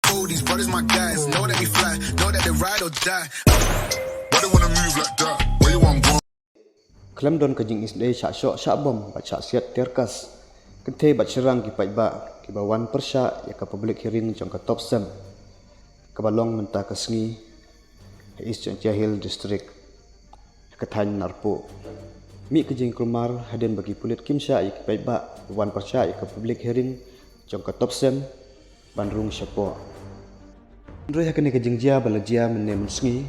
All these brothers my guys, know that we fly, know that they ride or die. Why they wanna move like that? Where you want go? Kelam don kajing isdai syak syok syak bom baca siat terkas. Kente bat serang ki paiba ki bawan persya ya ka public hearing jong ka top sem. Kebalong mentah kesngi East Jahil district Kethan Narpo. Mi kejing kelumar haden bagi pulit kimsya ya ki paiba bawan persya ya ka public hearing jong ka top sem Bandrung Syapo. Ndroi hakene kejing jia balajia menne mensngi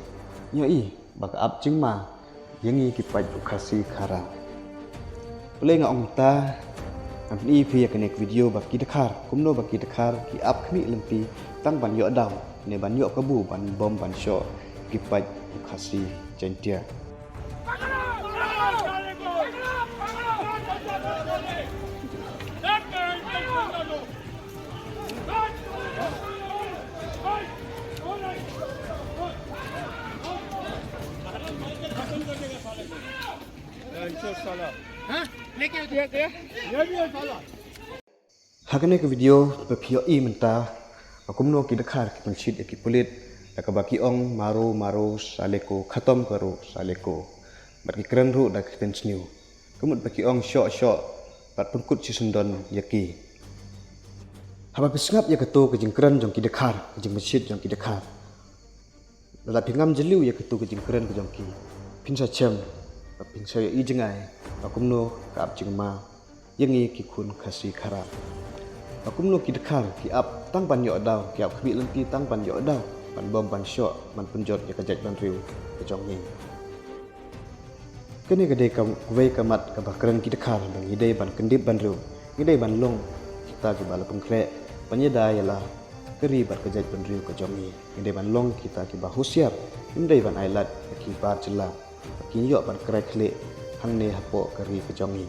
nyai bak ap jingma yangi ki pai ukasi khara. Boleh ngak ong ta ampni phi yakane video baki dekhar kumno baki dekhar ki ap khmi lempi tang ban yo daw ne ban yo kabu ban bom ban sho ki pai ukasi jentia. Hakane ke video bepio I mentah akumno ki dekhar ki pensit ki pulit dak baki ong maru saleko khatom karo saleko baki keren ru dak tensniu kemut baki ong syok bat pengkut si sundon yaki haba pesngap ya ketu kejing keren jong ki dekhar kejing pensit jong ki dekhar dalam pingam jeliu ya ketu kejing keren ke jong ki pinsa chem pinsa I jengai akumno ka ap jingma yangi ki kun khasi khara. Akumno ki dekhar ki ap tang ban yo daw ki ap khbi lenti tang ban yo daw ban bom ban syok ban penjot ya kajat ban riu ke jong ni. Kene gede kam wei kamat ka bakran ki dekhar bang idei ban kendip ban riu idei ban long kita ki bala pengkrek panyeda yalah keri ban kajat ban riu ke jong ni idei ban long kita ki bahusiap indei ban ailat ki bar celah ki yo ban krek kle hang ne hapo keri ke jong ni.